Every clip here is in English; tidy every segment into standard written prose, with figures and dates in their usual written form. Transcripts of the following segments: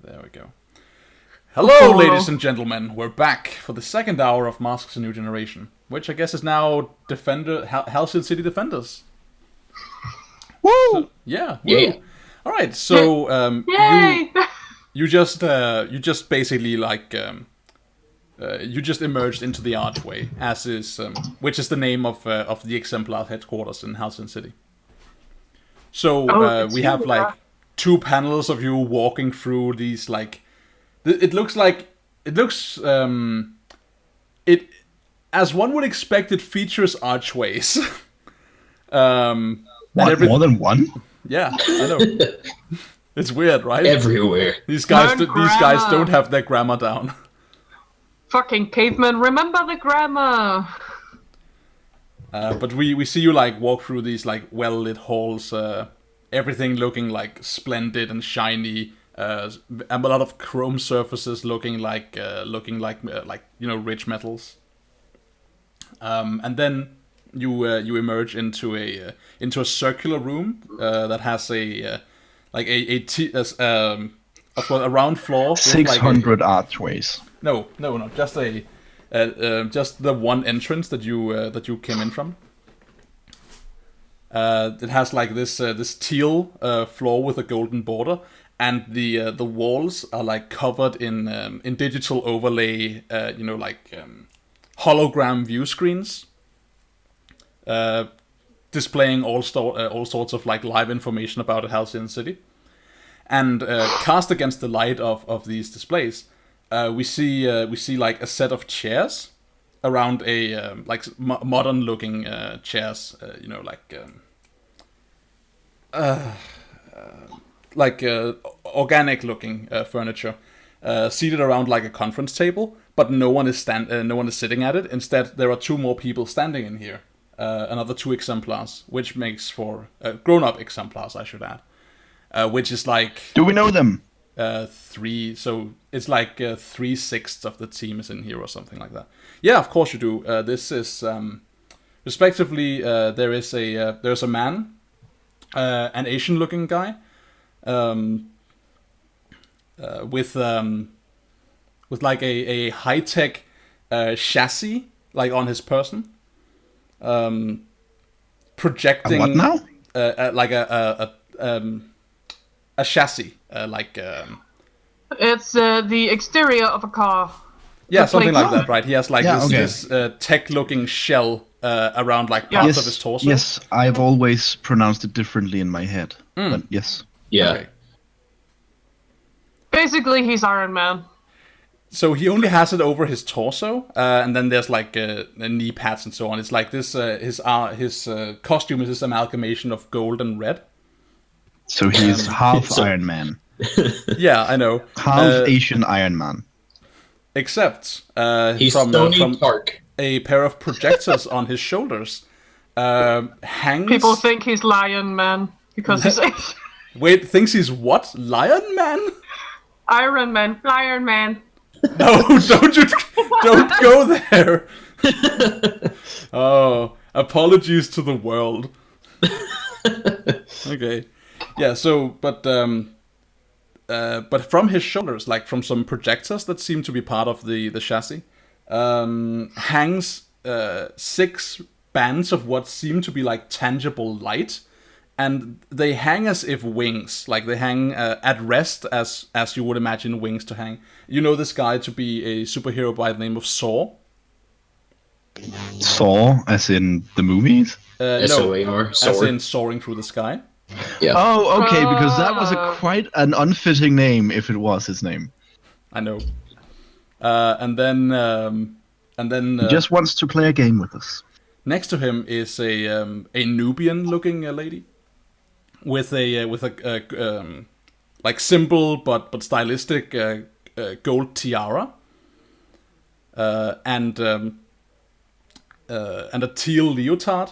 There we go. Hello, ladies and gentlemen. We're back for the second hour of Masks: A New Generation, which I guess is now Halcyon City Defenders. Woo! So, yeah. Yeah. Woo. All right. So Yay! you just basically you just emerged into the archway, as is which is the name of the exemplar headquarters in Halcyon City. So we have like two panels of you walking through these like. It looks as one would expect. It features archways. What, more than one? Yeah, I know. It's weird, right? Everywhere. These guys don't have their grammar down. Fucking cavemen, remember the grammar! But we see you like walk through these like well lit halls. Everything looking like splendid and shiny. A lot of chrome surfaces looking like rich metals. And then you emerge into a circular room that has a round floor. 600 archways. No, just just the one entrance that you came in from. It has like this teal floor with a golden border. And the walls are like covered in digital overlay, hologram view screens, displaying all sorts of like live information about Halcyon City. And cast against the light of these displays, we see like a set of chairs around a modern looking chairs, organic looking furniture, seated around like a conference table, but no one is sitting at it. Instead, there are two more people standing in here, another two exemplars, which makes for grown-up exemplars, I should add, which is like. Do we know them? 3. So it's like 3/6 of the team is in here or something like that. Yeah, of course you do. This is respectively. There's a man, an Asian-looking guy. With like a high-tech chassis like on his person, projecting what now? Like a chassis, It's the exterior of a car. Yeah, something like that, right? He has like this tech-looking shell around like parts of his torso. Yes, I've always pronounced it differently in my head, but yes. Yeah. Okay. Basically, he's Iron Man. So he only has it over his torso, and then there's like knee pads and so on. It's like this. His costume is this amalgamation of gold and red. So he's half Iron Man. Yeah, I know. Half Asian Iron Man. Except he's from Park. A pair of projectors on his shoulders hangs. People think he's Lion Man because he's Asian. Wait, thinks he's what? Lion Man? Iron Man, Iron Man. No, don't go there. Oh, apologies to the world. Okay, yeah. So, but from his shoulders, like from some projectors that seem to be part of the chassis, hangs 6 bands of what seem to be like tangible light. And they hang as if wings, like they hang at rest as you would imagine wings to hang. You know this guy to be a superhero by the name of Saw? Saw, as in the movies? S-O-A-R, as in soaring through the sky. Yeah. Oh, okay, because that was quite an unfitting name if it was his name. I know. And then he just wants to play a game with us. Next to him is a Nubian-looking lady. With a like simple but stylistic gold tiara, and a teal leotard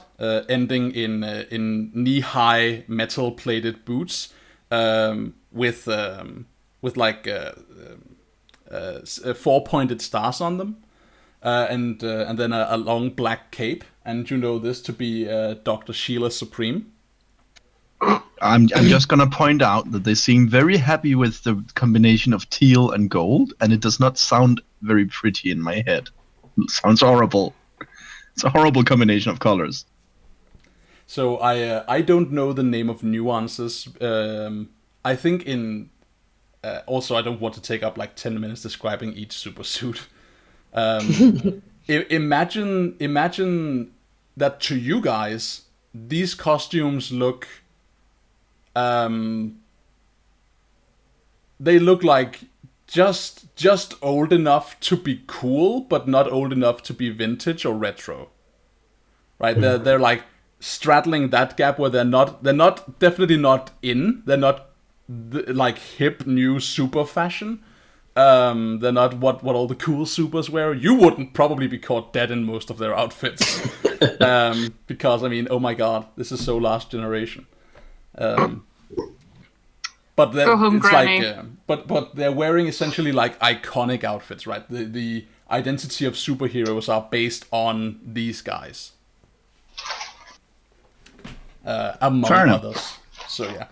ending in knee-high metal-plated boots, with like 4-pointed stars on them, and then a long black cape. And you know this to be Dr. Sheila Supreme. I'm just gonna point out that they seem very happy with the combination of teal and gold, and it does not sound very pretty in my head. It sounds horrible. It's a horrible combination of colors. So I don't know the name of nuances. I think in also I don't want to take up like 10 minutes describing each super suit. Imagine that to you guys, these costumes look. They look like just old enough to be cool, but not old enough to be vintage or retro. Right? They're like straddling that gap where they're not definitely not in. They're not like hip new super fashion. They're not what all the cool supers wear. You wouldn't probably be caught dead in most of their outfits. Because I mean, oh my god, this is so last generation. But then home, it's Granny. like, but they're wearing essentially like iconic outfits, right? The identity of superheroes are based on these guys, among Fair enough. others. So yeah,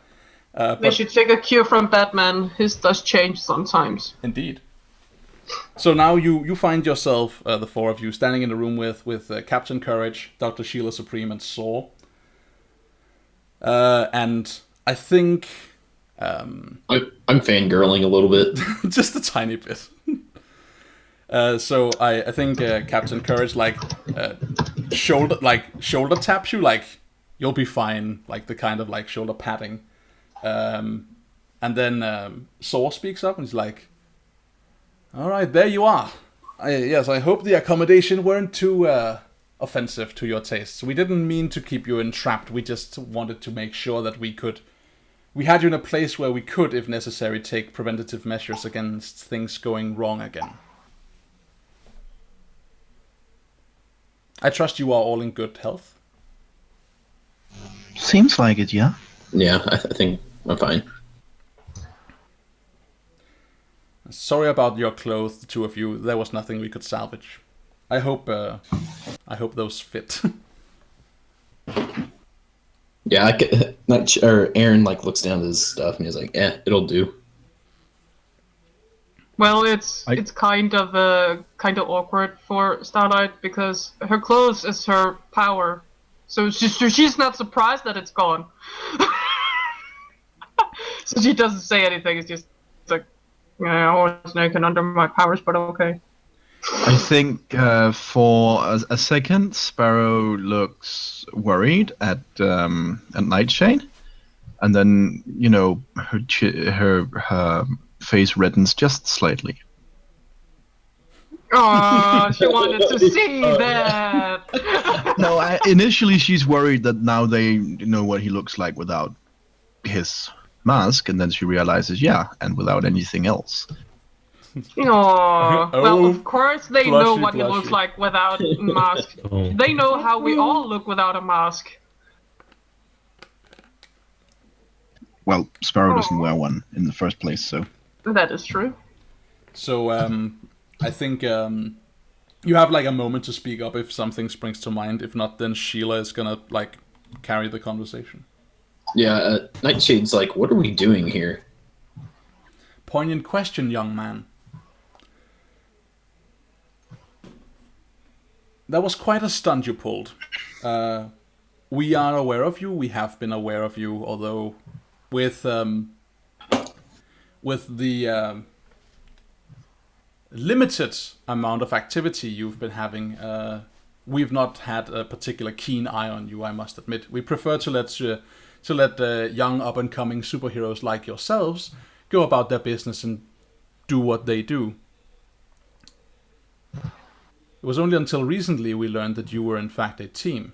They but should take a cue from Batman. His does change sometimes. indeed. So now you find yourself, the four of you, standing in a room with Captain Courage, Dr. Sheila Supreme, and Saw. And I think I'm fangirling a little bit. just a tiny bit. So I think Captain Courage shoulder taps you, like you'll be fine, like the kind of like shoulder patting. And then Saw speaks up and he's like, "All right, there you are. I hope the accommodation weren't too offensive to your tastes. We didn't mean to keep you entrapped. We just wanted to make sure that we had you in a place where we could, if necessary, take preventative measures against things going wrong again. I trust you are all in good health." Seems like it, yeah. Yeah, I think I'm fine. Sorry about your clothes, the two of you. There was nothing we could salvage. I hope those fit. Yeah, Aaron like looks down at his stuff and he's like, it'll do. Well, it's kind of awkward for Starlight because her clothes is her power, so she's not surprised that it's gone. So she doesn't say anything. It's just like, I was naked under my powers, but okay. I think for a second, Sparrow looks worried at Nightshade, and then her face reddens just slightly. Oh, she wanted to see that. No, initially she's worried that now they know what he looks like without his mask, and then she realizes, and without anything else. Oh, well, of course they know blushy, what he looks blushy. like without a mask. They know how we all look without a mask. Well, Sparrow doesn't wear one in the first place, so. That is true. So I think you have like a moment to speak up if something springs to mind. If not, then Sheila is gonna like carry the conversation. Yeah, Nightshade's like, what are we doing here? Poignant question, young man. That was quite a stunt you pulled. We are aware of you. We have been aware of you, although with the limited amount of activity you've been having, we've not had a particular keen eye on you, I must admit. We prefer to let young up-and-coming superheroes like yourselves go about their business and do what they do. It was only until recently we learned that you were in fact a team.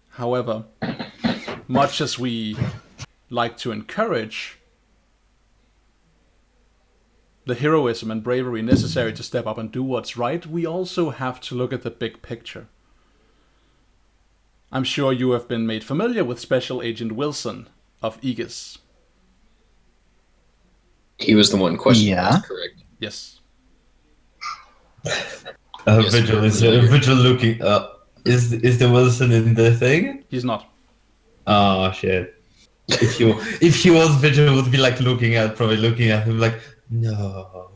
However, much as we like to encourage the heroism and bravery necessary to step up and do what's right, we also have to look at the big picture. I'm sure you have been made familiar with Special Agent Wilson of Aegis. He was the one questioned. Yeah. That's correct. Yes. Yes, Vigil we're is familiar. Vigil looking up. Is the Wilson in the thing? He's not. Oh shit. If he was vigilant, would be like probably looking at him like, no.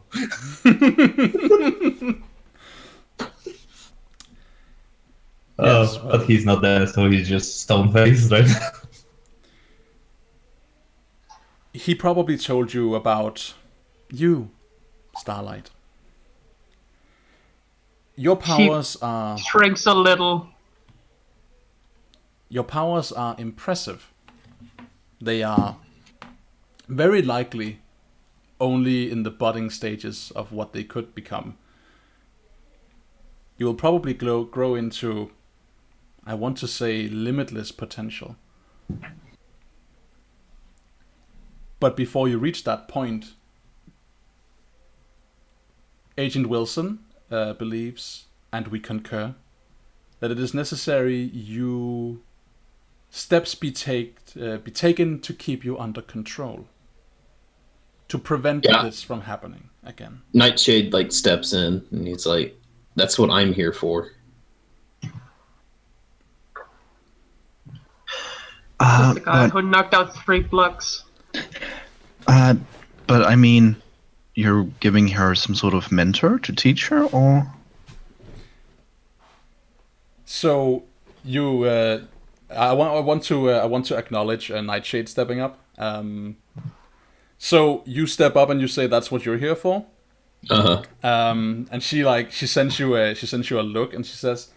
Yes, But he's not there, so he's just stone faced, right? He probably told you about you, Starlight. Your powers are Shrinks a little. Your powers are impressive. They are very likely only in the budding stages of what they could become. You will probably grow into, I want to say, limitless potential. But before you reach that point, Agent Wilson believes, and we concur, that it is necessary steps be taken to keep you under control, to prevent this from happening again. Nightshade like steps in and he's like, "That's what I'm here for." The guy who knocked out 3 blocks. But I mean, you're giving her some sort of mentor to teach her, or? So you, I want to acknowledge Nightshade stepping up. So you step up and you say that's what you're here for. And she sends you a look and she says,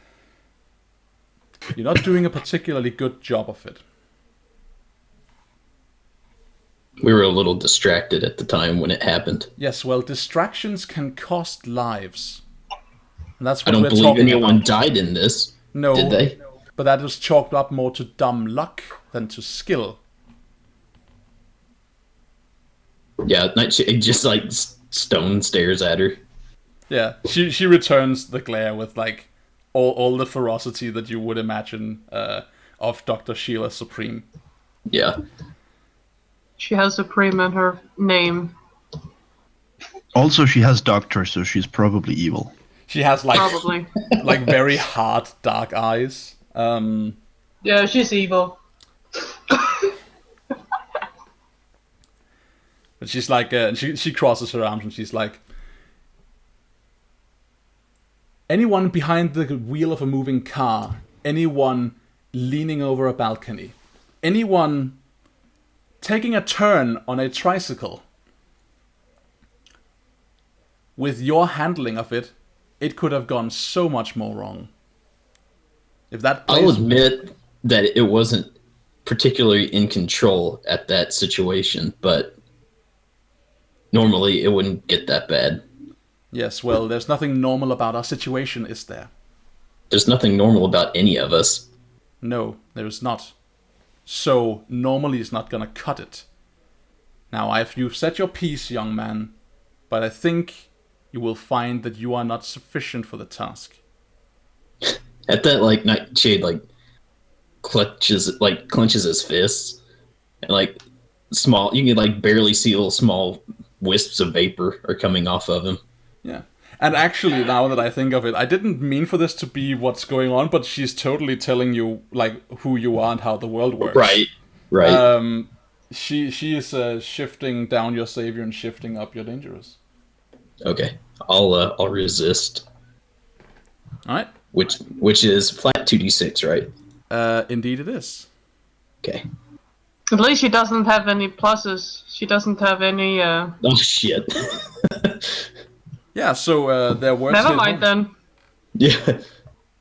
"You're not doing a particularly good job of it." We were a little distracted at the time when it happened. Yes, well, distractions can cost lives. And that's what I don't we're believe talking anyone about. died in this. No, Did they? But that was chalked up more to dumb luck than to skill. Yeah, Nightshade just like stone stares at her. Yeah, she returns the glare with like all the ferocity that you would imagine of Dr. Sheila Supreme. Yeah. She has Supreme in her name. Also, she has doctor, so she's probably evil. She has like Probably. like very hard dark eyes. Yeah, she's evil. But she's like she crosses her arms and she's like, anyone behind the wheel of a moving car, anyone leaning over a balcony, anyone taking a turn on a tricycle, with your handling of it, it could have gone so much more wrong. If that I'll admit that it wasn't particularly in control at that situation, but normally it wouldn't get that bad. Yes, well, there's nothing normal about our situation, is there? There's nothing normal about any of us. No, there's not. So, normally is not gonna cut it. Now, you've said your piece, young man, but I think you will find that you are not sufficient for the task. At that, like, Nightshade, like, clenches his fists, and, like, small, you can, like, barely see little small wisps of vapor are coming off of him. Yeah. And actually, now that I think of it, I didn't mean for this to be what's going on, but she's totally telling you, like, who you are and how the world works. Right. She is shifting down your savior and shifting up your dangerous. Okay. I'll resist. Alright. Which is flat 2d6, right? Indeed it is. Okay. At least she doesn't have any pluses. She doesn't have any, Oh, shit. Yeah, so their words... Never mind then. Yeah.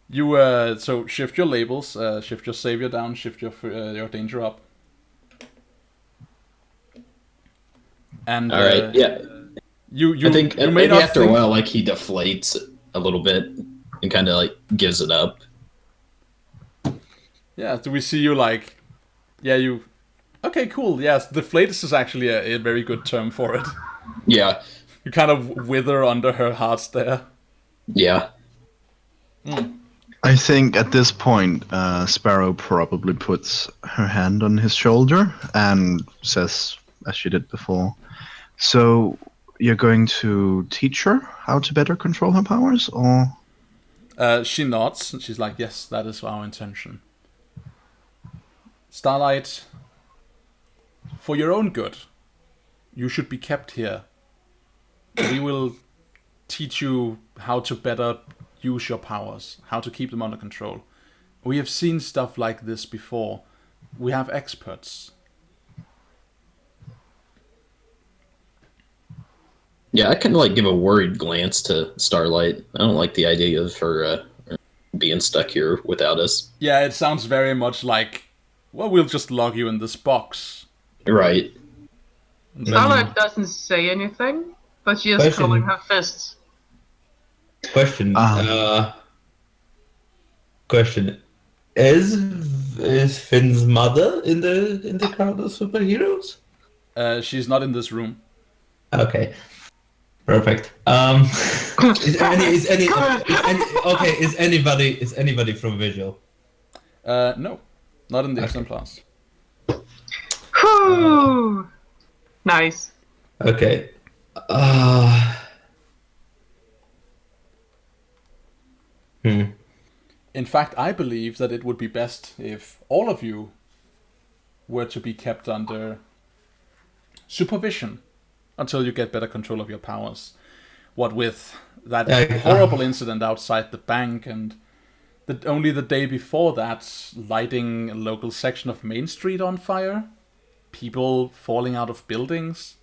You, so shift your labels, shift your savior down, shift your danger up. And, Alright, yeah. You I think you may maybe not after think... a while, like, he deflates a little bit and kind of, like, gives it up. Yeah, do we see you, like... Yeah, you... Okay, cool, yes, deflate is actually a very good term for it. Yeah. You kind of wither under her hard stare. Yeah. I think at this point, Sparrow probably puts her hand on his shoulder and says, as she did before, "So you're going to teach her how to better control her powers, or?" She nods, and she's like, yes, that is our intention. Starlight, for your own good, you should be kept here. We will teach you how to better use your powers, how to keep them under control. We have seen stuff like this before. We have experts. Yeah, I kind of like give a worried glance to Starlight. I don't like the idea of her being stuck here without us. Yeah, it sounds very much like, well, we'll just log you in this box. Right. Starlight doesn't say anything, but she is Question. calling her fists. Question. Question. Is Finn's mother in the crowd of superheroes? She's not in this room. Okay. Perfect. Is anybody from Visual? No, not in the Okay. exemplars. Whew. Nice. Okay. In fact, I believe that it would be best if all of you were to be kept under supervision until you get better control of your powers. What with that horrible incident outside the bank and only the day before that, lighting a local section of Main Street on fire, people falling out of buildings.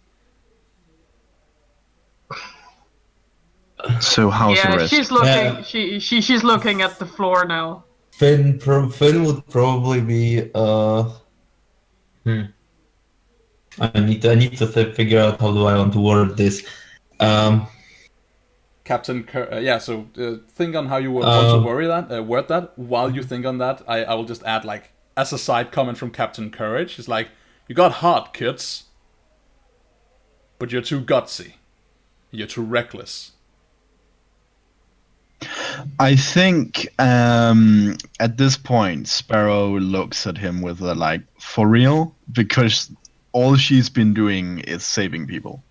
So how's the Yeah, rest? she's looking. Yeah. She's looking at the floor now. Finn would probably be I need to figure out how do I want to word this. Captain so think on how you want to word that. While you think on that, I will just add, like, as a side comment from Captain Courage, it's like, you got heart, kids, but you're too gutsy. You're too reckless. I think at this point, Sparrow looks at him with a, like, for real? Because all she's been doing is saving people.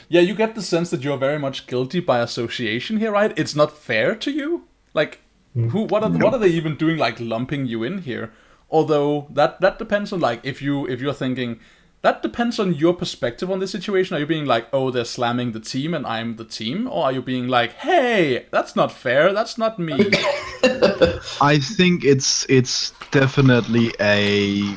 Yeah, you get the sense that you're very much guilty by association here, right? It's not fair to you. Like, what are they even doing, like, lumping you in here? Although that depends on, like, if you're thinking, that depends on your perspective on this situation. Are you being like, oh, they're slamming the team and I'm the team? Or are you being like, hey, that's not fair, that's not me? I think it's definitely a...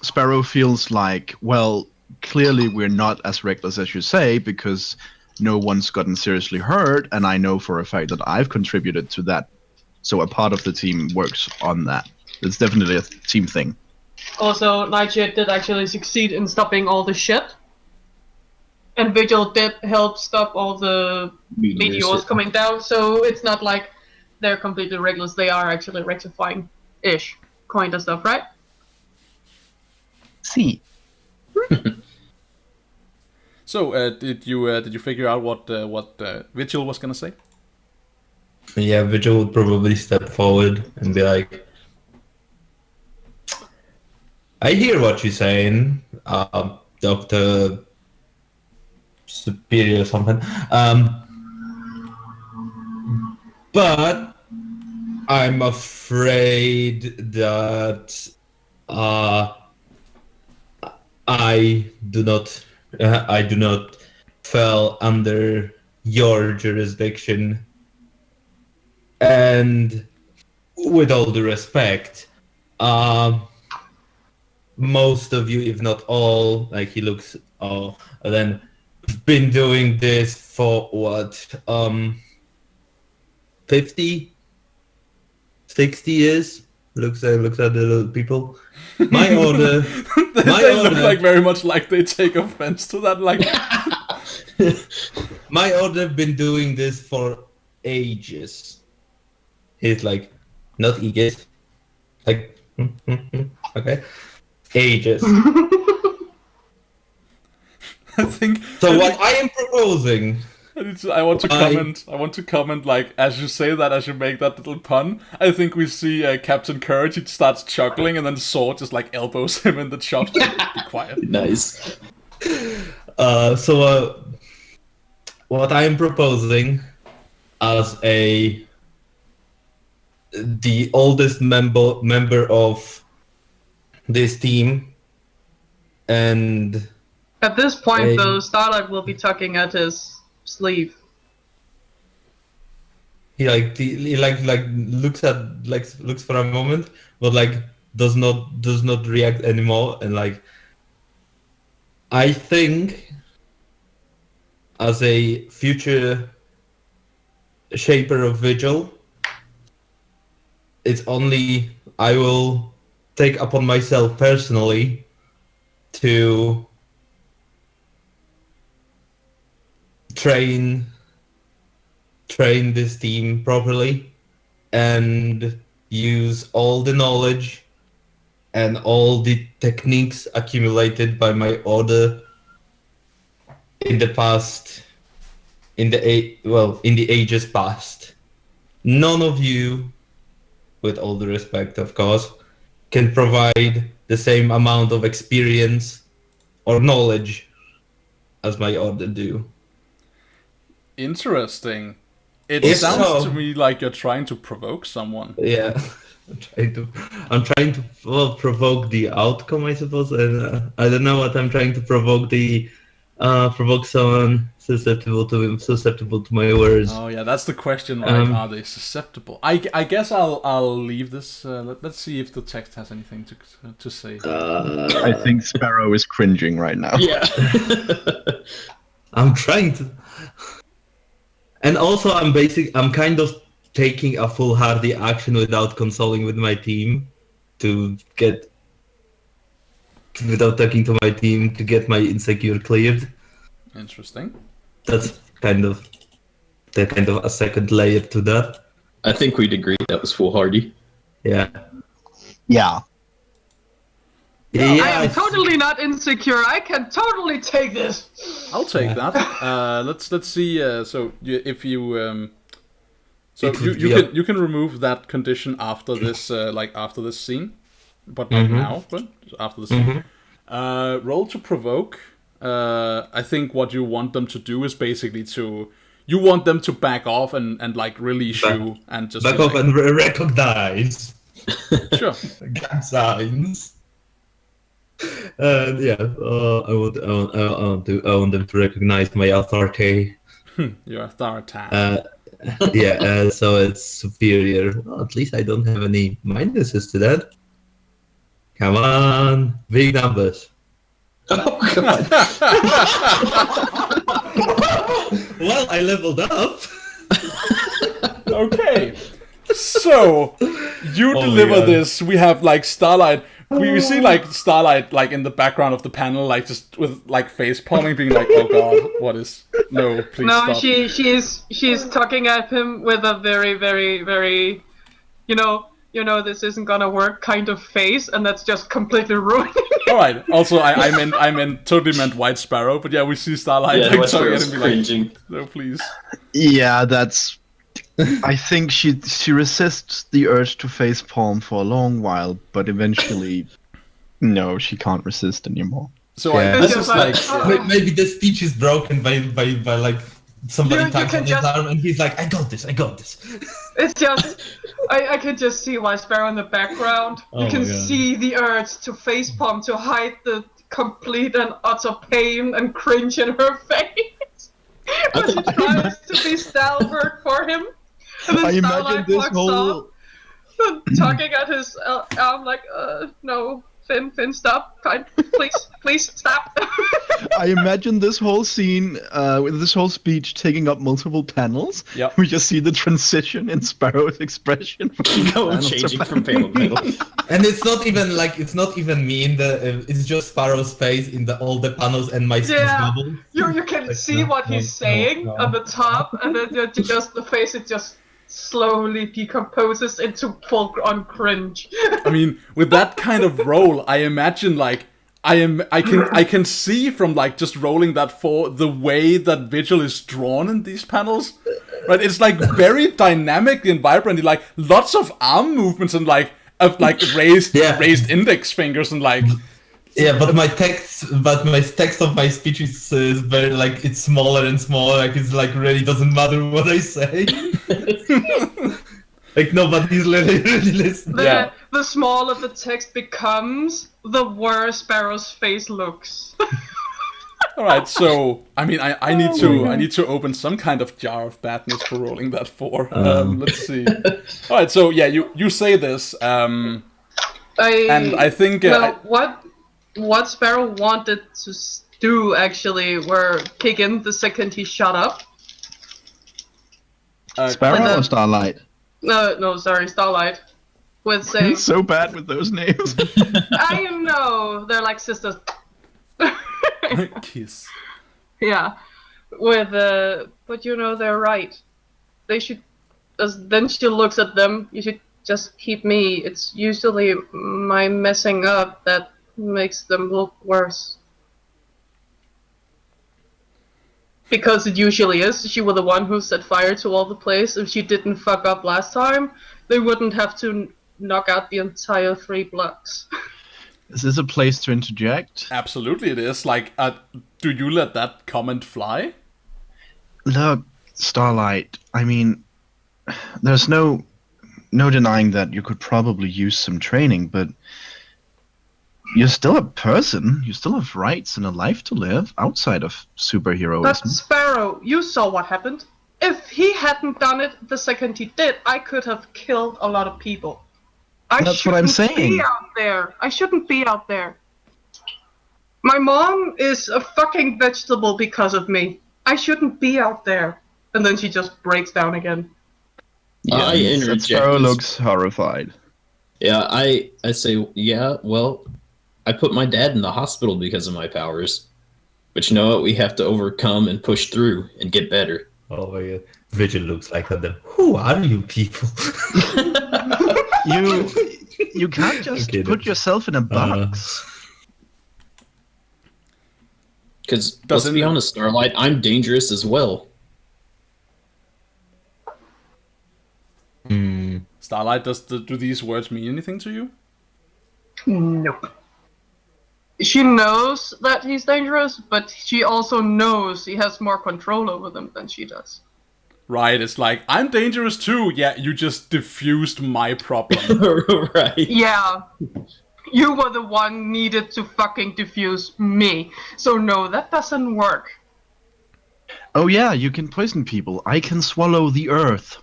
Sparrow feels like, well, clearly we're not as reckless as you say, because no one's gotten seriously hurt, and I know for a fact that I've contributed to that. So a part of the team works on that. It's definitely a team thing. Also, Nightshade did actually succeed in stopping all the shit. And Vigil did help stop all the meteors coming down, so it's not like they're completely reckless. They are actually rectifying-ish kind of stuff, right? See. So, did you figure out what Vigil was gonna say? Yeah, Vigil would probably step forward and be like, I hear what you're saying, Dr. Superior or something. But I'm afraid that I do not fall under your jurisdiction. And with all due respect, most of you, if not all, like he looks, then been doing this for what, 50, 60 years? Looks at the little people. My order. They look like very much like they take offense to that. Like, my order been doing this for ages. He's like, not ages. Like, okay, ages. I think. So what I am proposing. I want to comment, like, as you say that, as you make that little pun, I think we see Captain Courage, he starts chuckling, and then Sword just, like, elbows him in the chop. Be quiet. Nice. So what I am proposing as the oldest member of this team, and At this point, Hey. though, Starlight will be tugging at his sleeve. he looks for a moment, but like does not react anymore, and like I think as a future shaper of Vigil, it's only I will take upon myself personally to train this team properly and use all the knowledge and all the techniques accumulated by my order in the past, in the ages past. None of you, with all the respect of course, can provide the same amount of experience or knowledge as my order do. Interesting. It If sounds so- to me like you're trying to provoke someone. Yeah, I'm trying to provoke the outcome, I suppose, and I don't know what I'm trying to provoke. Provoke someone susceptible to my words. Oh yeah, that's the question, right? Um, Are they susceptible? I guess I'll leave this. Let's see if the text has anything to say. I think Sparrow is cringing right now. Yeah. I'm trying to, and also I'm kind of taking a foolhardy action without consulting with my team without talking to my team to get my insecure cleared. Interesting. That's kind of a second layer to that. I think we'd agree that was foolhardy. Yeah. Yeah. I am Yes. totally not insecure. I can totally take this. I'll take that. Let's see. So if you so It you would you be can you can remove that condition after this after this scene, but not now. But after the scene. Roll to provoke. I think what you want them to do is basically you want them to back off and like release you and just Back be off like, and recognize sure. gang signs. And yeah, I want them to recognize my authority. Your authority. So it's superior. Well, at least I don't have any minuses to that. Come on, big numbers. Oh god. Well, I leveled up. Okay. So you Oh my deliver God. this. We have like Starlight. We see like Starlight like in the background of the panel, like just with like face palming, being like, "Oh God, what is? No, please No, stop." she's tugging at him with a very, very, very, you know, this isn't gonna work kind of face, and that's just completely ruining. All right. Also, I totally meant White Sparrow, but yeah, we see Starlight Yeah, like West tugging at was him, be like, cringing. "No, please." Yeah, that's. I think she resists the urge to face palm for a long while, but eventually, no, she can't resist anymore. So Yeah. this It's is like just like, Maybe the speech is broken by like somebody You tags can on his just- arm and he's like, I got this. It's just, I could just see White Sparrow in the background. Oh You my can God. see the urge to facepalm to hide the complete and utter pain and cringe in her face. But she tries to be stalwart for him. And then I imagine Starlight this walks whole. up, tugging at his arm like, no, Finn, stop. Please stop. I imagine this whole scene, with this whole speech taking up multiple panels. Yep. We just see the transition in Sparrow's expression. Changing from panel to panel. And it's not even me in the. It's just Sparrow's face in all the panels and my speech Yeah. bubble. You can see what he's saying no. on the top, and then just the face, it just slowly decomposes into full-on cringe. I mean, with that kind of roll, I imagine like I can see from like just rolling that for the way that Vigil is drawn in these panels. Right? It's like very dynamic and vibrant, like lots of arm movements and like raised Yeah. raised index fingers and like Yeah, but my text of my speech is very like it's smaller and smaller. Like it's like really doesn't matter what I say. Like nobody's really listening. The smaller the text becomes, the worse Sparrow's face looks. All right, so I mean, I need to open some kind of jar of badness for rolling that 4. Let's see. All right, so yeah, you say this, and I think what Sparrow wanted to do actually were kick in the second he shut up. Sparrow or Starlight? No, sorry, Starlight. With saying, so bad with those names. I know they're like sisters. Kiss. Yeah, with but they're right. They should. Then she looks at them. You should just keep me. It's usually my messing up that makes them look worse. Because it usually is. She was the one who set fire to all the place. If she didn't fuck up last time, they wouldn't have to knock out the entire 3 blocks. Is this a place to interject? Absolutely, it is. Like, do you let that comment fly? Look, Starlight, I mean, there's no denying that you could probably use some training, but you're still a person. You still have rights and a life to live outside of superheroism. But Sparrow, you saw what happened. If he hadn't done it the second he did, I could have killed a lot of people. That's what I'm saying. I shouldn't be out there. My mom is a fucking vegetable because of me. I shouldn't be out there. And then she just breaks down again. Yeah, I interject. Sparrow looks horrified. Yeah, I say, yeah, well, I put my dad in the hospital because of my powers. But you know what? We have to overcome and push through and get better. Oh my god. Vigil looks like them. Who are you people? You can't just put yourself in a box. Because, let's be honest, Starlight, I'm dangerous as well. Starlight, do these words mean anything to you? Nope. She knows that he's dangerous, but she also knows he has more control over them than she does. Right, it's like, I'm dangerous too. Yeah, you just diffused my problem. Right. Yeah. You were the one needed to fucking diffuse me. So no, that doesn't work. Oh yeah, you can poison people. I can swallow the earth.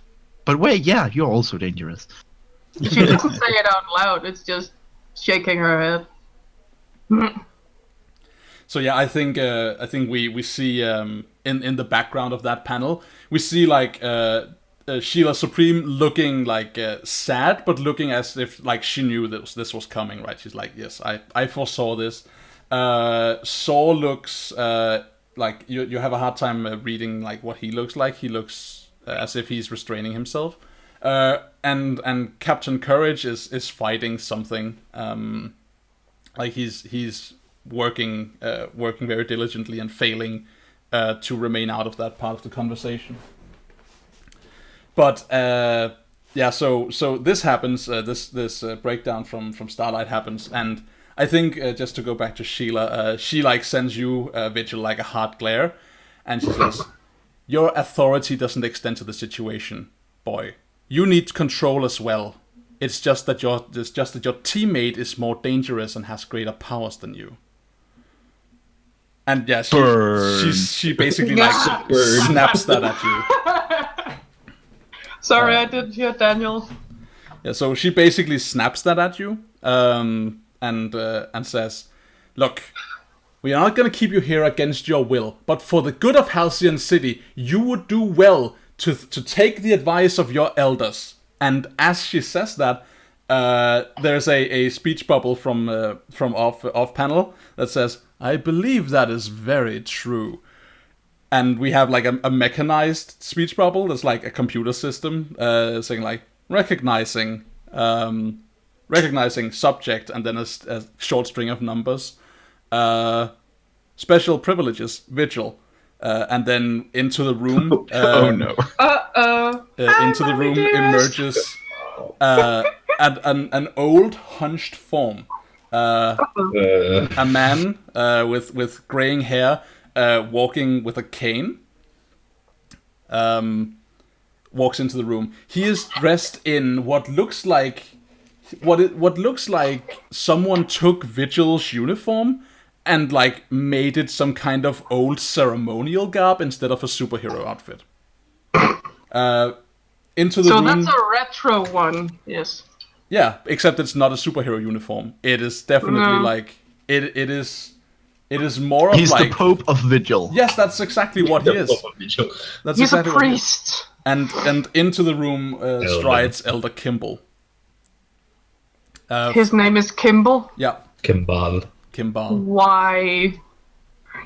But wait, yeah, you're also dangerous. She doesn't say it out loud, it's just shaking her head. So yeah, I think we see in the background of that panel, we see like Sheila Supreme looking like sad, but looking as if like she knew this was coming, right? She's like, yes, I foresaw this. Saul looks like you have a hard time reading like what he looks like. He looks as if he's restraining himself. And Captain Courage is fighting something. Like he's working very diligently and failing to remain out of that part of the conversation. But yeah, so this happens. This breakdown from Starlight happens, and I think just to go back to Sheila, she like sends you Vigil like a hard glare, and she says, "Your authority doesn't extend to the situation, boy. You need control as well. It's just that your teammate is more dangerous and has greater powers than you." And yeah, she basically like snaps that at you. Sorry, I didn't hear Daniel. Yeah, so she basically snaps that at you, and says, "Look, we are not going to keep you here against your will, but for the good of Halcyon City, you would do well to take the advice of your elders." And as she says that, there's a speech bubble from off panel that says, "I believe that is very true." And we have like a mechanized speech bubble that's like a computer system saying like recognizing subject, and then a short string of numbers, special privileges, Vigil, and then into the room. Oh no! Into the room emerges an old hunched form, a man with graying hair, walking with a cane. walks into the room. He is dressed in what looks like someone took Vigil's uniform and like made it some kind of old ceremonial garb instead of a superhero outfit. Into the room. So that's a retro one, yes. Yeah, except it's not a superhero uniform. It is definitely like it is more of He's like the Pope of Vigil. Yes, that's exactly what he is. That's He's exactly a what he is. priest. And into the room strides Elder Kimble. His name is Kimble. Yeah, Kimble. Kimble. Why?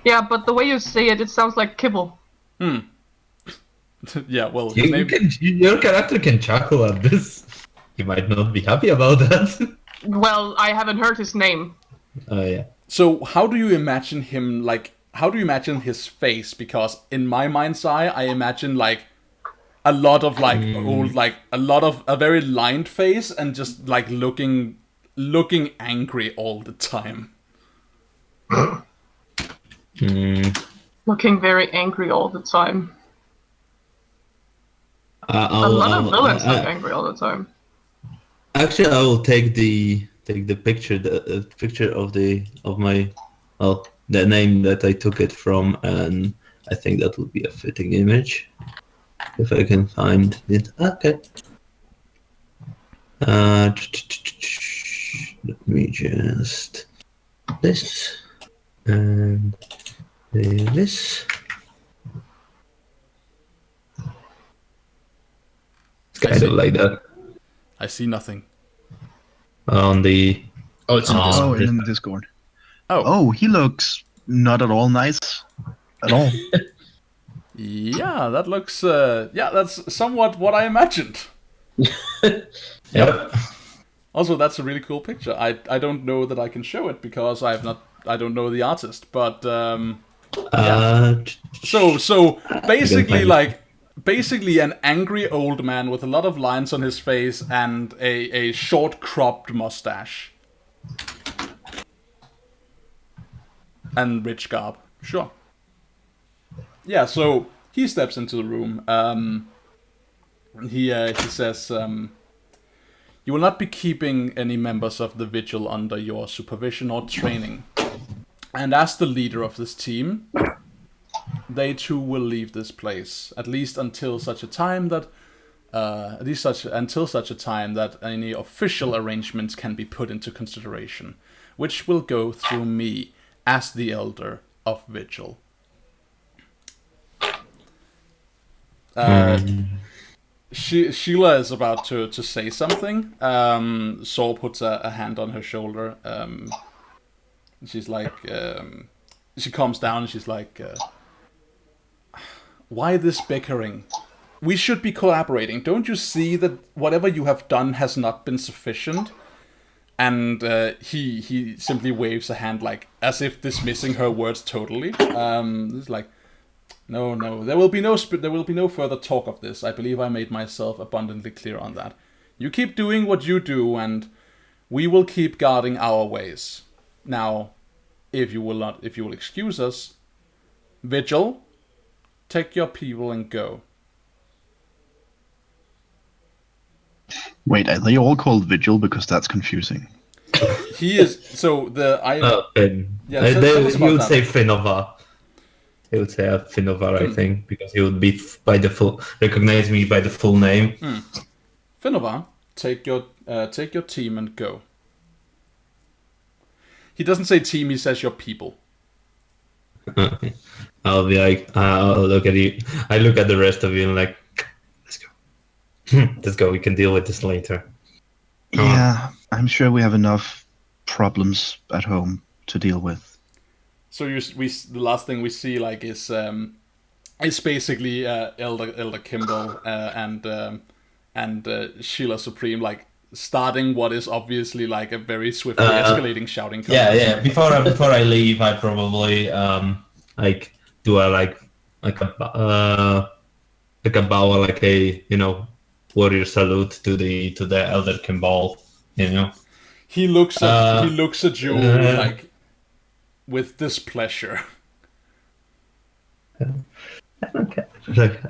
Yeah, but the way you say it, it sounds like kibble. Yeah, well, his name... Your character can chuckle at this. He might not be happy about that. Well, I haven't heard his name. Oh yeah. So how do you imagine him, like, how do you imagine his face? Because in my mind's eye, I imagine, like, a lot of, like, old, like, a very lined face and just, like, looking angry all the time. Looking very angry all the time. A lot of villains look angry all the time. Actually, I will take the picture, the picture of the name that I took it from, and I think that would be a fitting image if I can find it. Okay. Let me just this and this. It's kind of like that. I see nothing. On the it's in Discord. Oh, in the Discord. Oh. Oh, he looks not at all nice. At all. Yeah, that looks... that's somewhat what I imagined. Yep. Also, that's a really cool picture. I don't know that I can show it because I don't know the artist, but So basically an angry old man with a lot of lines on his face and a short cropped mustache. And rich garb. Sure. Yeah, so he steps into the room. He says, you will not be keeping any members of the Vigil under your supervision or training. And as the leader of this team, they too will leave this place, at least until such a time that any official arrangements can be put into consideration, which will go through me as the elder of Vigil. Sheila is about to say something. Saul puts a hand on her shoulder. She's like, she calms down and she's like, why this bickering? We should be collaborating. Don't you see that whatever you have done has not been sufficient? And he simply waves a hand, like as if dismissing her words totally. It's like, no, there will be no further talk of this. I believe I made myself abundantly clear on that. You keep doing what you do, and we will keep guarding our ways. Now, if you will excuse us, Vigil, take your people and go. Wait, are they all called Vigil? Because that's confusing. He is so the Finn. Yeah, He would that. say Finova. He would say Finova, I think, because he would be recognize me by the full name. Finova, take your team and go. He doesn't say team; he says your people. I'll be like, I'll look at you. I look at the rest of you and like, let's go. Let's go. We can deal with this later. Yeah, I'm sure we have enough problems at home to deal with. So the last thing we see like is basically Elder Kimble and Sheila Supreme like starting what is obviously like a very swiftly escalating shouting contest. Yeah. Before I leave, I probably like do a like a bow, like a warrior salute to the Elder Kimble. He looks at you like with displeasure. Okay.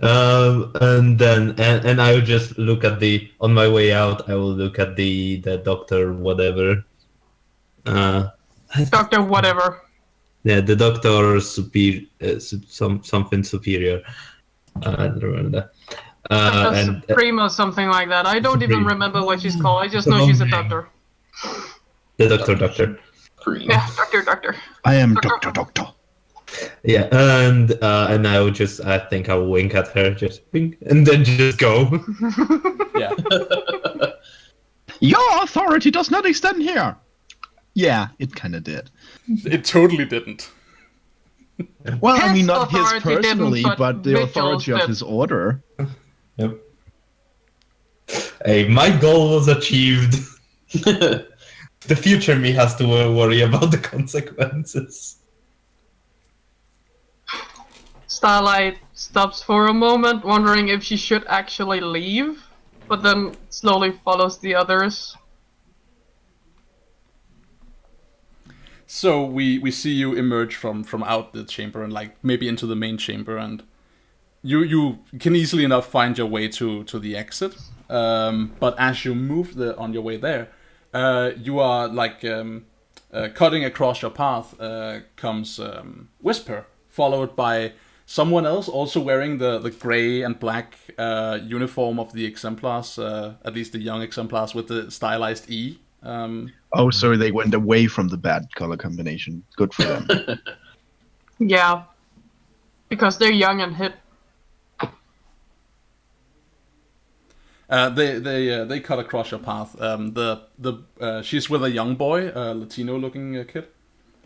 And then I will just look at on my way out. I will look at the doctor, whatever. Doctor, whatever. Yeah, the doctor something superior. I don't remember that. Doctor And Supreme or something like that. I don't even Supreme. remember what she's called. I just know she's a doctor. the doctor. Yeah, doctor. I am Doctor. Yeah, and I will just, I think I will wink at her, just wink, and then just go. Yeah. Your authority does not extend here. Yeah, it kind of did. It totally didn't. Well, I His mean, not his authority didn't, personally, but the Vigil's authority of did. his order. Yep. Hey, my goal was achieved. The future me has to worry about the consequences. Starlight stops for a moment, wondering if she should actually leave, but then slowly follows the others. So we see you emerge from out the chamber and like maybe into the main chamber, and you can easily enough find your way to the exit. But as you move on your way there, you are like cutting across your path comes Whisper, followed by someone else also wearing the gray and black uniform of the exemplars, at least the young exemplars with the stylized E. Oh, so they went away from the bad color combination. Good for them. Yeah. Because they're young and hip. They cut across your path. She's with a young boy, a Latino-looking kid,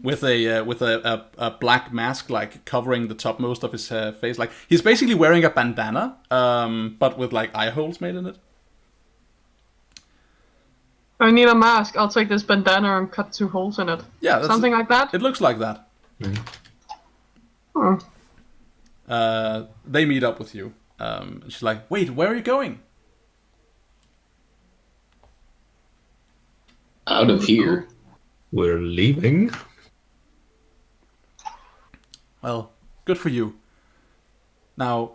with a black mask like covering the topmost of his face. Like he's basically wearing a bandana, but with like eye holes made in it. I need a mask. I'll take this bandana and cut 2 holes in it. Yeah, Something like that? It looks like that. Hmm. They meet up with you. She's like, "Wait, where are you going?" Out of here. We're leaving. Well, good for you. Now,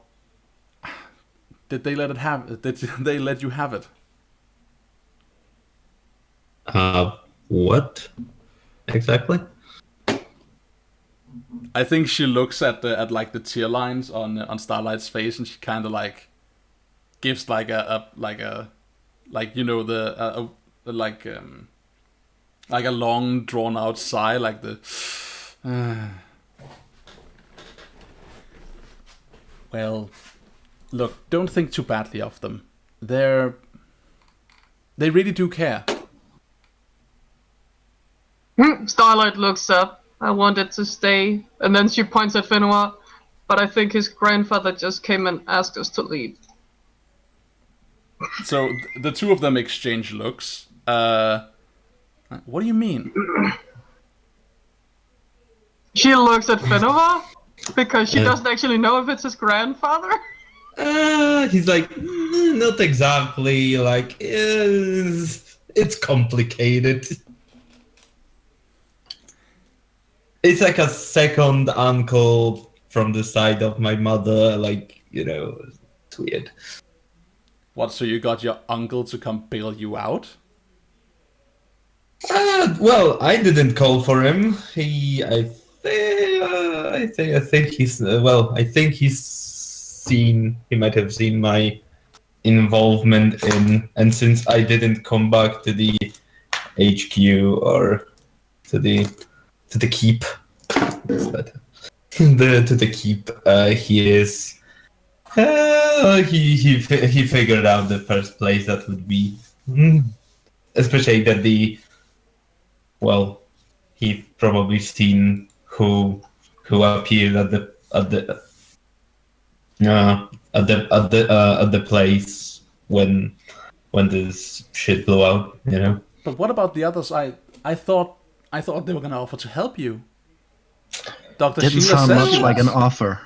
did they let you have it? What exactly? I think she looks at like the tear lines on Starlight's face, and she kind of like gives like a you know like a long drawn out sigh, like the. Well, look, don't think too badly of them. They really do care. Starlight looks up. I wanted to stay. And then she points at Fenua. But I think his grandfather just came and asked us to leave. So the two of them exchange looks. What do you mean? She looks at Fenua because she doesn't actually know if it's his grandfather. He's like, not exactly. Like, it's complicated. It's like a second uncle from the side of my mother. Like, you know, it's weird. What? So you got your uncle to come bail you out? Well, I didn't call for him. I think he's seen. He might have seen my involvement in, and since I didn't come back to the HQ or to the keep, to the keep, he is. He figured out the first place that would be, especially that he probably seen who appeared at the place when this shit blew out, you know. But what about the others? I thought they were gonna offer to help you. Dr. Didn't Sheila sound said much like an offer.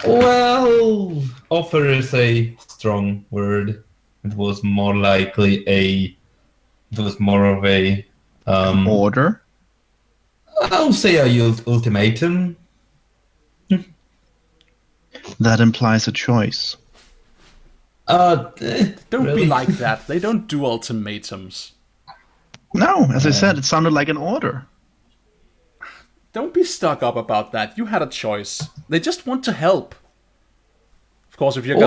Well, offer is a strong word. It was more likely of a Order? I'll say a ultimatum. That implies a choice. Don't Really? be like that. They don't do ultimatums. No, as I said, it sounded like an order. Don't be stuck up about that. You had a choice. They just want to help. Of course, if you're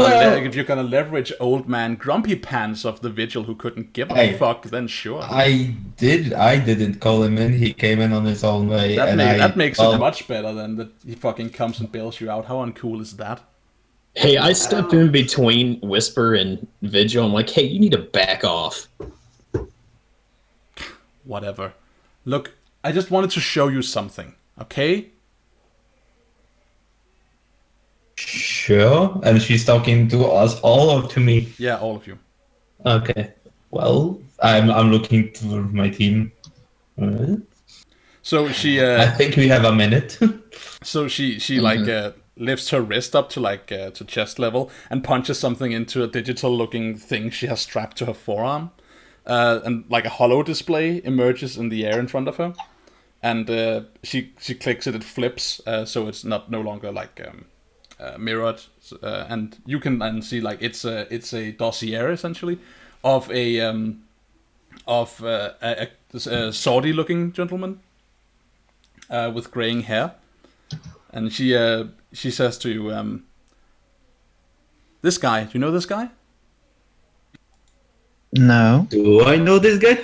gonna leverage old man Grumpy Pants of the Vigil who couldn't give a Hey. fuck, then sure. I didn't call him in. He came in on his own way. That makes it well, much better than that he fucking comes and bails you out. How uncool is that? Hey, I stepped in between Whisper and Vigil. I'm like, hey, you need to back off. Whatever. Look, I just wanted to show you something, okay? Sure. And she's talking to us all or to me? Yeah, all of you. Okay. Well, I'm looking to my team. So she I think we have a minute. so she like lifts her wrist up to like to chest level and punches something into a digital looking thing she has strapped to her forearm. And like a hollow display emerges in the air in front of her. And she clicks it, it flips, so it's no longer like mirrored, and you can then see like it's a dossier essentially of a swordy looking gentleman with graying hair, and she says to you, this guy, do you know this guy? No. Do I know this guy?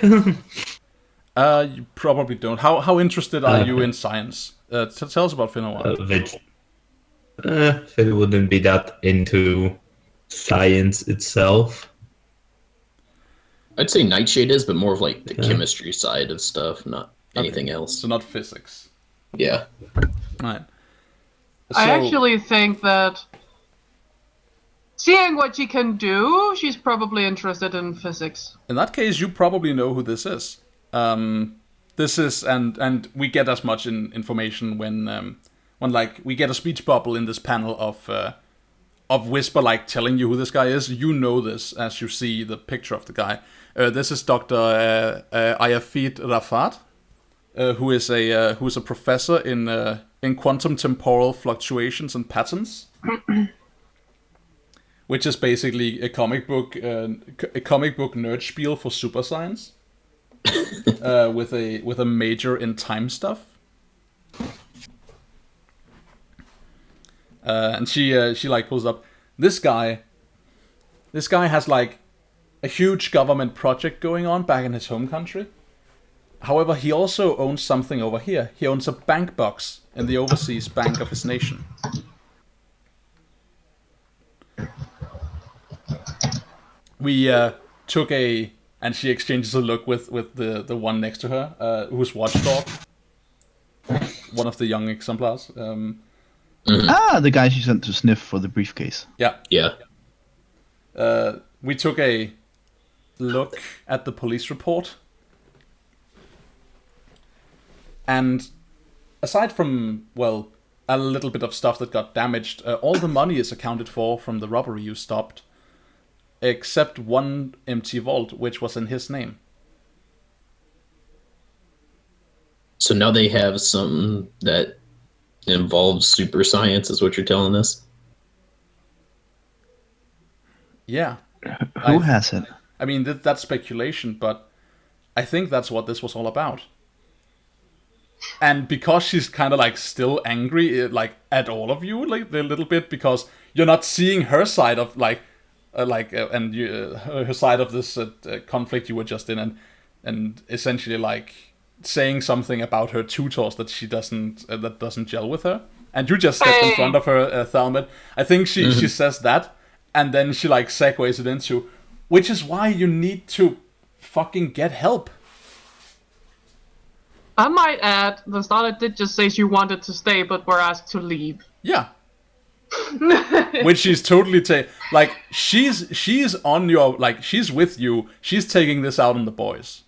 You probably don't. How interested are you in science? Tell us about Finnoa. It wouldn't be that into science itself. I'd say Nightshade is, but more of like the chemistry side of stuff, not anything else. So not physics. Yeah. Right. I actually think that seeing what she can do, she's probably interested in physics. In that case, you probably know who this is. This is, and we get as much information when like we get a speech bubble in this panel of Whisper like telling you who this guy is. You know this as you see the picture of the guy. This is Dr. Ayafid Rafat, who is a professor in quantum temporal fluctuations and patterns, which is basically a comic book nerd spiel for super science, with a major in time stuff. And she like pulls up this guy has like a huge government project going on back in his home country. However, he also owns something over here. He owns a bank box in the overseas bank of his nation. We took and she exchanges a look with the one next to her, who's Watchdog, one of the young exemplars. The guy she sent to sniff for the briefcase. Yeah. Yeah. We took a look at the police report. And aside from, well, a little bit of stuff that got damaged, all the money is accounted for from the robbery you stopped. Except one empty vault, which was in his name. So now they have something that involves super science, is what you're telling us? Yeah. Who has it? I mean, that's speculation, but I think that's what this was all about. And because she's kind of like still angry, like at all of you, like a little bit, because you're not seeing her side of like her side of this conflict you were just in, and essentially like saying something about her tutors that she doesn't that doesn't gel with her, and you just stepped in front of her, Thalmid. I think she says that, and then she like segues it into, which is why you need to fucking get help. I might add, the Starlet did just say she wanted to stay, but were asked to leave. Yeah. Which she's totally like she's on your, like, she's with you. She's taking this out on the boys.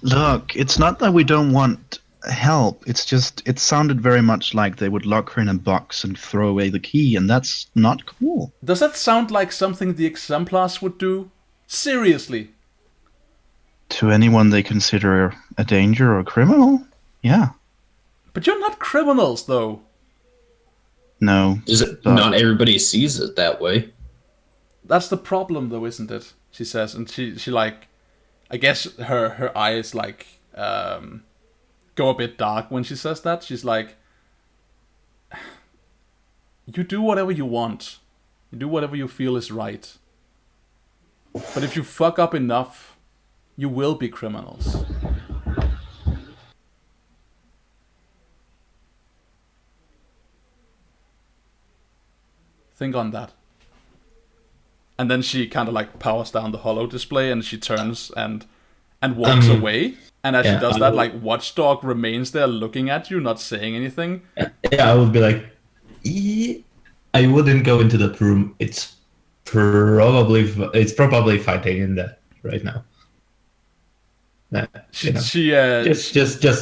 Look, it's not that we don't want help. It's just it sounded very much like they would lock her in a box and throw away the key, and that's not cool. Does that sound like something the exemplars would do? Seriously. To anyone they consider a danger or a criminal? Yeah. But you're not criminals, though. No. Not everybody sees it that way. That's the problem, though, isn't it? She says, and she like, I guess her eyes like go a bit dark when she says that. She's like, you do whatever you want, you do whatever you feel is right. But if you fuck up enough, you will be criminals. Think on that. And then she kind of like powers down the holo display and she turns and walks away. And as she does that, like Watchdog remains there looking at you, not saying anything. Yeah, I would be like, I wouldn't go into that room. It's probably fighting in there right now. Nah, Just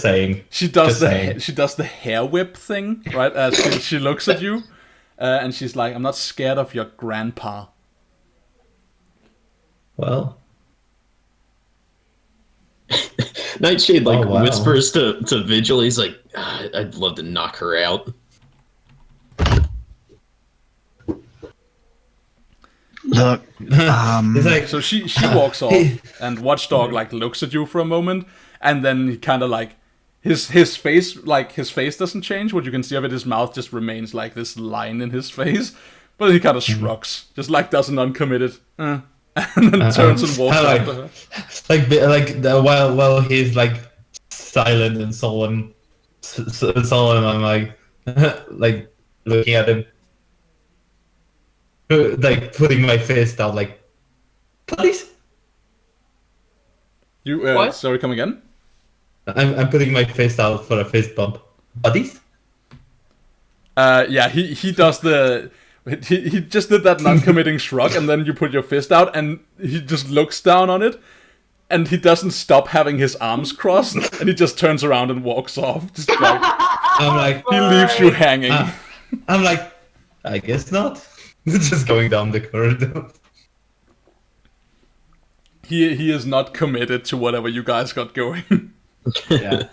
saying. She does the hair whip thing, right? As she looks at you, and she's like, "I'm not scared of your grandpa." Well, Nightshade whispers to Vigil. He's like, "I'd love to knock her out." Look, it's like, so she walks off, and Watchdog like looks at you for a moment, and then he kind of like his face doesn't change. What you can see of it, his mouth just remains like this line in his face, but he kind of shrugs, just like does an uncommitted, and then turns and walks after her. While he's like silent and sullen, I'm like like looking at him. Like putting my fist out, like, please. You What? sorry, come again? I'm putting my fist out for a fist bump. Buddies? Yeah, he does he just did that non-committing shrug, and then you put your fist out, and he just looks down on it, and he doesn't stop having his arms crossed, and he just turns around and walks off. Just like, I'm like, he leaves you hanging. I'm like, I guess not. Just going down the corridor. He is not committed to whatever you guys got going. Yeah.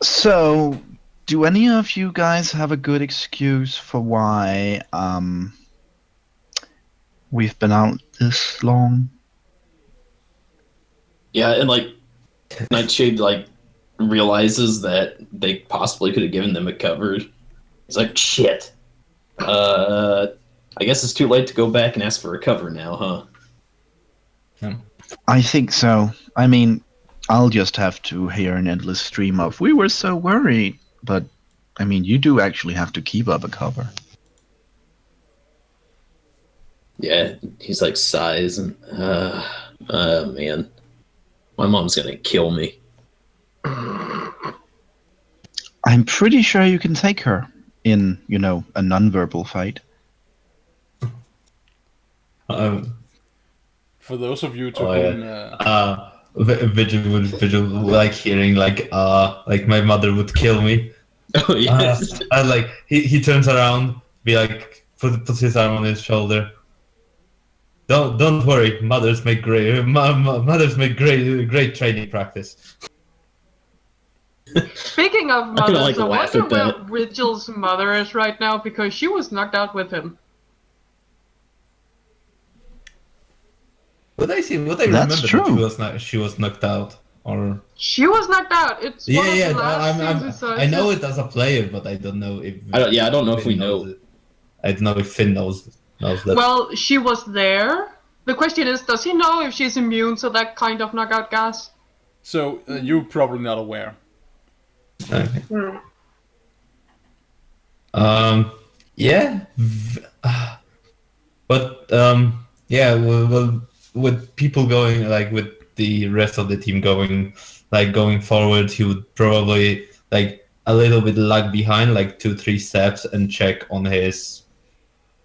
so, do any of you guys have a good excuse for why we've been out this long? Yeah, and like Nightshade like realizes that they possibly could have given them a cover. It's like, shit. I guess it's too late to go back and ask for a cover now, huh? I think so. I mean, I'll just have to hear an endless stream of, we were so worried. But, I mean, you do actually have to keep up a cover. Yeah, he's like sighs and, man. My mom's gonna kill me. I'm pretty sure you can take her in, a non-verbal fight. For those of you to whom... Vigil, like hearing like my mother would kill me. Oh yes. And like he turns around, be like, puts his arm on his shoulder. Don't worry, mothers make great training practice. Speaking of I mothers, I laugh wonder at where that. Vigil's mother is right now, because she was knocked out with him. What I remember That's true. that she was knocked out, or She was knocked out. It's one of the last things we saw. I know it as a player, but I don't know if I don't know if we Finn knows know. it. I don't know if Finn knows that. Well, she was there. The question is, does he know if she's immune to that kind of knockout gas? So, you're probably not aware. Okay. Hmm. Yeah. But yeah. Well, with people going, like with the rest of the team going forward, he would probably like a little bit lag behind, like 2-3 steps, and check on his,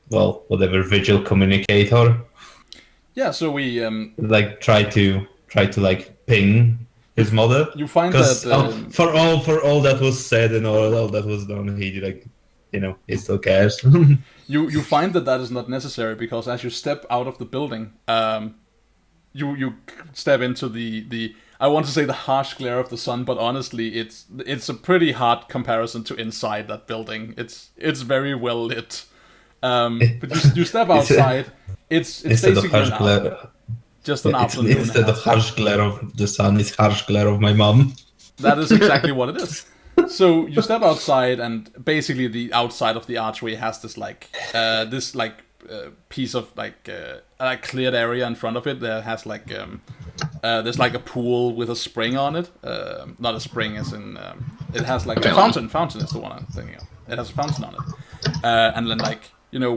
whatever, Vigil communicator. Yeah, so we Like try to like ping his mother. you find Because that for all that was said and all that was done, he like, he still cares. you find that is not necessary, because as you step out of the building, you step into the I want to say the harsh glare of the sun, but honestly, it's a pretty hard comparison to inside that building. It's very well lit. But you step outside. It's Instead of basically harsh glare, just an afternoon. instead of harsh glare of the sun, it's harsh glare of my mom. That is exactly what it is. So you step outside, and basically the outside of the archway has this piece of a cleared area in front of it that has there's like a pool with a spring on it. Not a spring, as in it has like a fountain. Fountain is the one I'm thinking of. It has a fountain on it, and then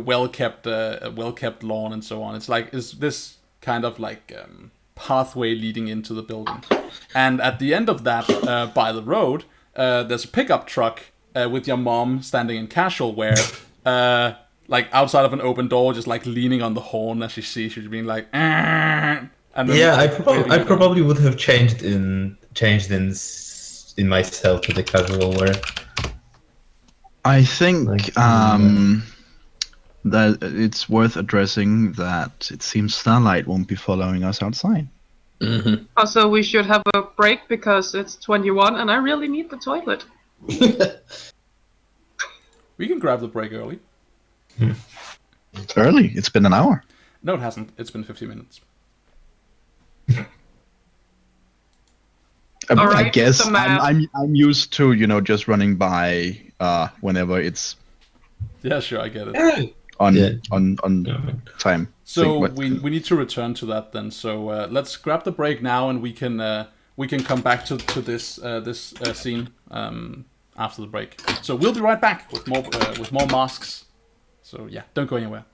well kept lawn and so on. It's this kind of pathway leading into the building, and at the end of that, by the road, there's a pickup truck with your mom standing in casual wear, outside of an open door, just leaning on the horn as she sees you, being like, and then I probably would have changed in myself to the casual wear. I think that it's worth addressing that it seems Starlight won't be following us outside. Mm-hmm. Also, we should have a break because it's 21 and I really need the toilet. We can grab the break early. It's early. It's been an hour. No, it hasn't. It's been 50 minutes. I Alright, guess the map. I'm used to just running by whenever it's Yeah, sure, I get it. on time. So we need to return to that then. So let's grab the break now, and we can come back to this scene after the break. So we'll be right back with more masks. So yeah, don't go anywhere.